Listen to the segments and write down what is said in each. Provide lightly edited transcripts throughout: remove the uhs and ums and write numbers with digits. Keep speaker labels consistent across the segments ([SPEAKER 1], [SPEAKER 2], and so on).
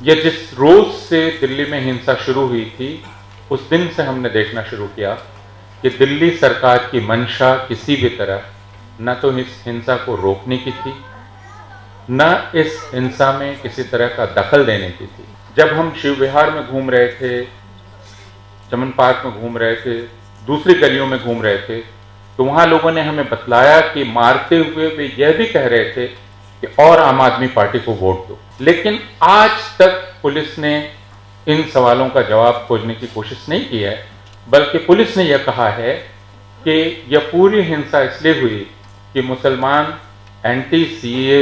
[SPEAKER 1] ये जिस रोज से दिल्ली में हिंसा शुरू हुई थी, उस दिन से हमने देखना शुरू किया कि दिल्ली सरकार की मंशा किसी भी तरह न तो इस हिंसा को रोकने की थी, न इस हिंसा में किसी तरह का दखल देने की थी। जब हम शिव विहार में घूम रहे थे, चमन पार्क में घूम रहे थे, दूसरी गलियों में घूम रहे थे, तो वहां लोगों ने हमें बतलाया कि मारते हुए वे यह भी कह रहे थे कि और आम आदमी पार्टी को वोट दो। लेकिन आज तक पुलिस ने इन सवालों का जवाब खोजने की कोशिश नहीं की है, बल्कि पुलिस ने यह कहा है कि यह पूरी हिंसा इसलिए हुई कि मुसलमान एंटी सीए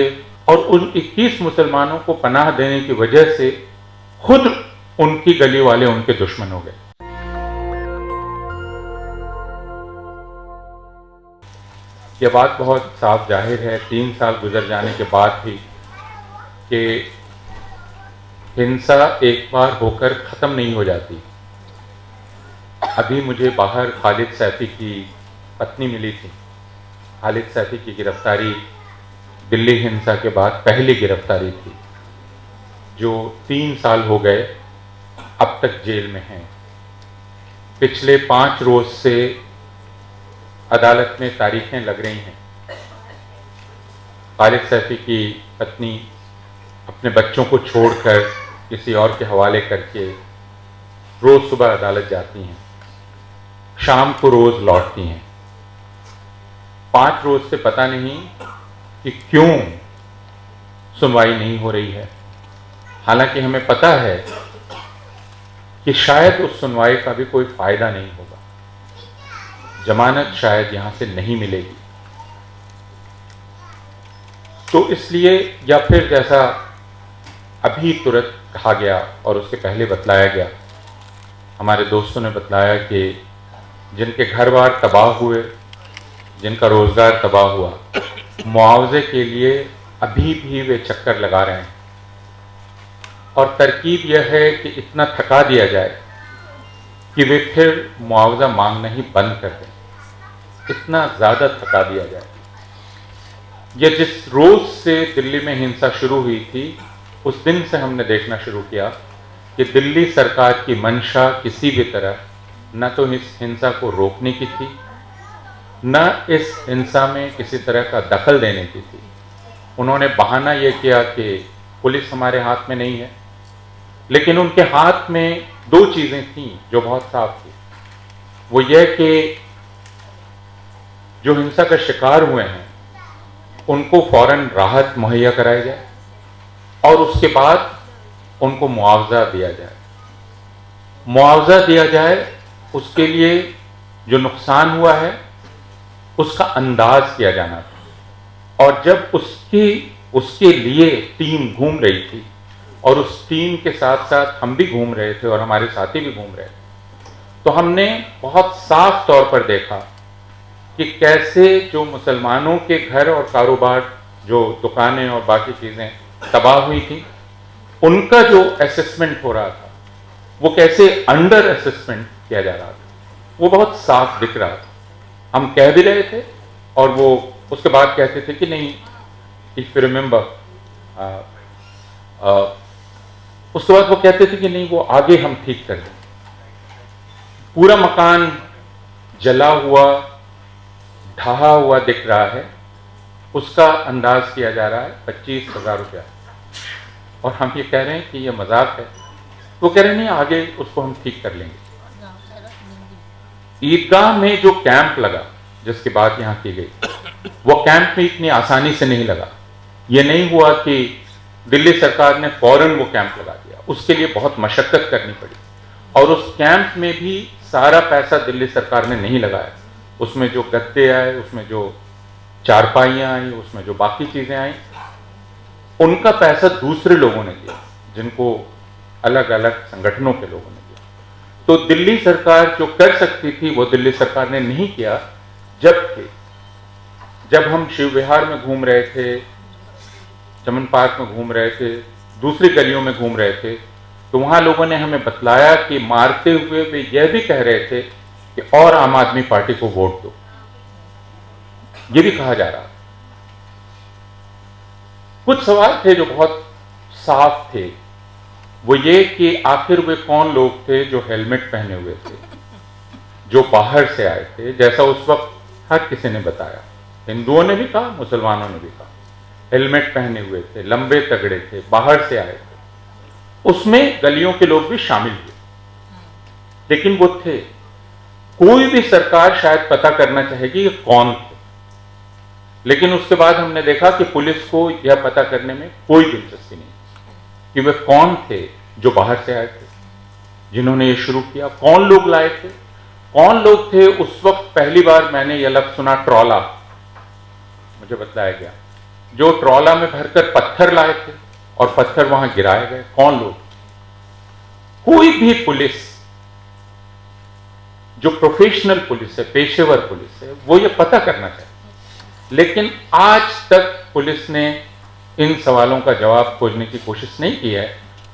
[SPEAKER 1] और उन 21 मुसलमानों को पनाह देने की वजह से खुद उनकी गली वाले उनके दुश्मन हो गए। यह बात बहुत साफ जाहिर है 3 साल गुजर जाने के बाद भी कि हिंसा एक बार होकर ख़त्म नहीं हो जाती। अभी मुझे बाहर खालिद सैफी की पत्नी मिली थी। खालिद सैफी की गिरफ्तारी दिल्ली हिंसा के बाद पहली गिरफ्तारी थी, जो 3 साल हो गए अब तक जेल में हैं। पिछले 5 रोज से अदालत में तारीखें लग रही हैं। खालिद सैफी की पत्नी अपने बच्चों को छोड़कर किसी और के हवाले करके रोज सुबह अदालत जाती हैं, शाम को रोज लौटती हैं। 5 रोज से पता नहीं कि क्यों सुनवाई नहीं हो रही है। हालांकि हमें पता है कि शायद उस सुनवाई का भी कोई फायदा नहीं होगा, जमानत शायद यहां से नहीं मिलेगी। तो इसलिए, या फिर जैसा अभी तुरंत कहा गया और उसके पहले बतलाया गया, हमारे दोस्तों ने बतलाया कि जिनके घर बार तबाह हुए, जिनका रोजगार तबाह हुआ, मुआवजे के लिए अभी भी वे चक्कर लगा रहे हैं। और तरकीब यह है कि इतना थका दिया जाए कि वे फिर मुआवजा मांगना ही बंद कर दें, इतना ज़्यादा थका दिया जाए। यह जिस रोज से दिल्ली में हिंसा शुरू हुई थी, उस दिन से हमने देखना शुरू किया कि दिल्ली सरकार की मंशा किसी भी तरह न तो इस हिंसा को रोकने की थी, न इस हिंसा में किसी तरह का दखल देने की थी। उन्होंने बहाना यह किया कि पुलिस हमारे हाथ में नहीं है, लेकिन उनके हाथ में 2 चीज़ें थीं जो बहुत साफ थी। वो यह कि जो हिंसा का शिकार हुए हैं उनको फौरन राहत मुहैया कराई जाए और उसके बाद उनको मुआवजा दिया जाए। मुआवजा दिया जाए, उसके लिए जो नुकसान हुआ है उसका अंदाज किया जाना था। और जब उसके लिए टीम घूम रही थी और उस टीम के साथ साथ हम भी घूम रहे थे और हमारे साथी भी घूम रहे थे, तो हमने बहुत साफ तौर पर देखा कि कैसे जो मुसलमानों के घर और कारोबार, जो दुकानें और बाकी चीज़ें तबाह हुई थी, उनका जो असेसमेंट हो रहा था वो कैसे अंडर असेसमेंट किया जा रहा था, वो बहुत साफ दिख रहा था। हम कह भी रहे थे और वो उसके बाद कहते थे कि नहीं, इफ यू रिमेंबर, उसके बाद वो कहते थे कि नहीं, वो आगे हम ठीक कर दें। पूरा मकान जला हुआ, ढहा हुआ दिख रहा है, उसका अंदाज किया जा रहा है 25,000 रुपया। और हम ये कह रहे हैं कि ये मजाक है। वो कह रहे हैं नहीं, आगे उसको हम ठीक कर लेंगे। ईदगाह में जो कैंप लगा, जिसकी बात यहां की गई, वो कैंप में इतनी आसानी से नहीं लगा। ये नहीं हुआ कि दिल्ली सरकार ने फौरन वो कैंप लगा दिया, उसके लिए बहुत मशक्कत करनी पड़ी। और उस कैंप में भी सारा पैसा दिल्ली सरकार ने नहीं लगाया। उसमें जो गद्दे आए, उसमें जो चारपाइयाँ आई, उसमें जो बाकी चीज़ें आई, उनका पैसा दूसरे लोगों ने दिया, जिनको अलग अलग संगठनों के लोगों ने दिया। तो दिल्ली सरकार जो कर सकती थी वो दिल्ली सरकार ने नहीं किया। जब हम शिव विहार में घूम रहे थे, चमन पार्क में घूम रहे थे, दूसरी गलियों में घूम रहे थे, तो वहां लोगों ने हमें बतलाया कि मारते हुए वे यह भी कह रहे थे कि और आम आदमी पार्टी को वोट दो। ये भी कहा जा रहा था। कुछ सवाल थे जो बहुत साफ थे वो ये कि आखिर वे कौन लोग थे जो हेलमेट पहने हुए थे, जो बाहर से आए थे। जैसा उस वक्त हर किसी ने बताया, हिंदुओं ने भी कहा, मुसलमानों ने भी कहा, हेलमेट पहने हुए थे, लंबे तगड़े थे, बाहर से आए थे। उसमें गलियों के लोग भी शामिल हुए, लेकिन वो थे। कोई भी सरकार शायद पता करना चाहेगी कि कौन थे, लेकिन उसके बाद हमने देखा कि पुलिस को यह पता करने में कोई दिलचस्पी नहीं कि वे कौन थे जो बाहर से आए थे, जिन्होंने ये शुरू किया। कौन लोग लाए थे, कौन लोग थे। उस वक्त पहली बार मैंने यह लफ्ज सुना, ट्रॉला। मुझे बताया गया जो ट्रॉला में भरकर पत्थर लाए थे और पत्थर वहां गिराए गए। कौन लोग? कोई भी पुलिस जो प्रोफेशनल पुलिस है, पेशेवर पुलिस है, वो ये पता करना चाहिए। लेकिन आज तक पुलिस ने इन सवालों का जवाब खोजने की कोशिश नहीं की है,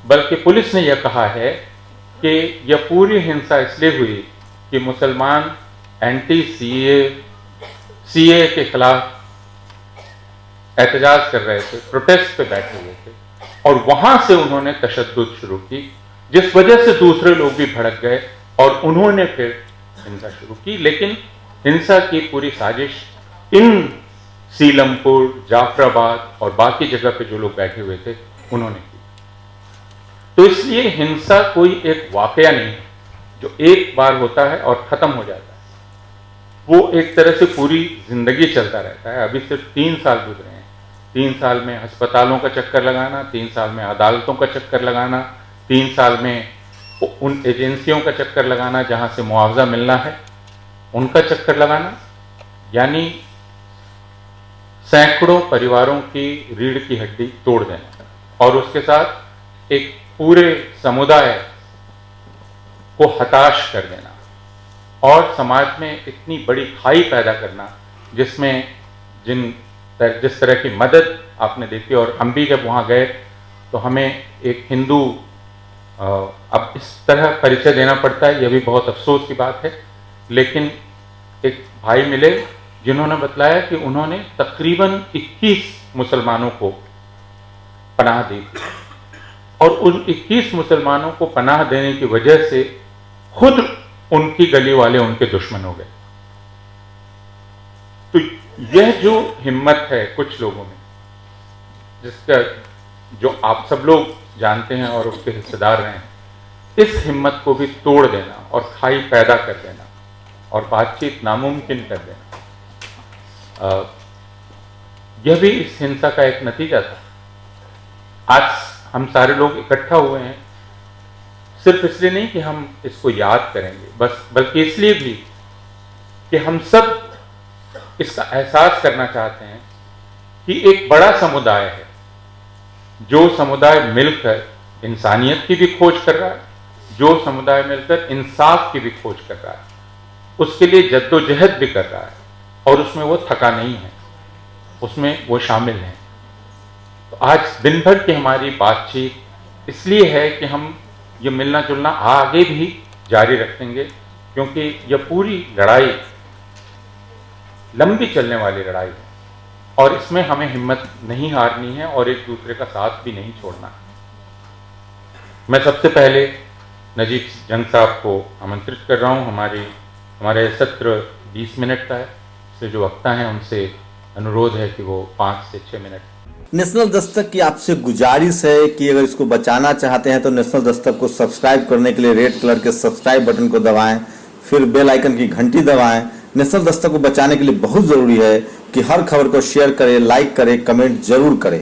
[SPEAKER 1] बल्कि पुलिस ने यह कहा है कि यह पूरी हिंसा इसलिए हुई कि मुसलमान एंटी सीए के खिलाफ एहतजाज कर रहे थे, प्रोटेस्ट पे बैठे हुए थे, और वहां से उन्होंने तशद्दुद शुरू की, जिस वजह से दूसरे लोग भी भड़क गए और उन्होंने फिर हिंसा शुरू की। लेकिन हिंसा की पूरी साजिश इन सीलमपुर, जाफराबाद और बाकी जगह पे जो लोग बैठे हुए थे उन्होंने की। तो इसलिए हिंसा कोई एक वाकया नहीं है जो एक बार होता है और खत्म हो जाता है। वो एक तरह से पूरी जिंदगी चलता रहता है। अभी सिर्फ 3 साल गुजरे हैं। 3 साल में अस्पतालों का चक्कर लगाना, 3 साल में अदालतों का चक्कर लगाना, 3 साल में उन एजेंसियों का चक्कर लगाना जहां से मुआवजा मिलना है, उनका चक्कर लगाना, यानी सैकड़ों परिवारों की रीढ़ की हड्डी तोड़ देना और उसके साथ एक पूरे समुदाय को हताश कर देना और समाज में इतनी बड़ी खाई पैदा करना जिसमें जिस तरह की मदद आपने देखी। और हम भी जब वहाँ गए तो हमें एक हिंदू अब इस तरह परिचय देना पड़ता है, यह भी बहुत अफसोस की बात है, लेकिन एक भाई मिले जिन्होंने बतलाया कि उन्होंने तकरीबन 21 मुसलमानों को पनाह दी थी और उन 21 मुसलमानों को पनाह देने की वजह से खुद उनकी गली वाले उनके दुश्मन हो गए। तो यह जो हिम्मत है कुछ लोगों में, जिसका जो आप सब लोग जानते हैं और उसके हिस्सेदार रहे हैं, इस हिम्मत को भी तोड़ देना और खाई पैदा कर देना और बातचीत नामुमकिन कर देना, यह भी इस हिंसा का एक नतीजा था। आज हम सारे लोग इकट्ठा हुए हैं सिर्फ इसलिए नहीं कि हम इसको याद करेंगे, बल्कि इसलिए भी कि हम सब इसका एहसास करना चाहते हैं कि एक बड़ा समुदाय है जो समुदाय मिलकर इंसानियत की भी खोज कर रहा है, जो समुदाय मिलकर इंसाफ की भी खोज कर रहा है, उसके लिए जद्दोजहद भी कर रहा है और उसमें वो थका नहीं है, उसमें वो शामिल है। तो आज दिन भर की हमारी बातचीत इसलिए है कि हम ये मिलना जुलना आगे भी जारी रखेंगे, क्योंकि यह पूरी लड़ाई लंबी चलने वाली लड़ाई है और इसमें हमें हिम्मत नहीं हारनी है और एक दूसरे का साथ भी नहीं छोड़ना है। मैं सबसे पहले नजीब जंग साहब को आमंत्रित कर रहा हूँ। हमारे सत्र 20 मिनट का है, इसलिए जो वक्ता हैं उनसे अनुरोध है कि वो 5 से 6 मिनट।
[SPEAKER 2] नेशनल दस्तक की आपसे गुजारिश है कि अगर इसको बचाना चाहते हैं तो नेशनल दस्तक को सब्सक्राइब करने के लिए रेड कलर के सब्सक्राइब बटन को दबाएं, फिर बेल आइकन की घंटी दबाएं। नेशनल दस्तक को बचाने के लिए बहुत जरूरी है कि हर खबर को शेयर करें, लाइक करें, कमेंट जरूर करें।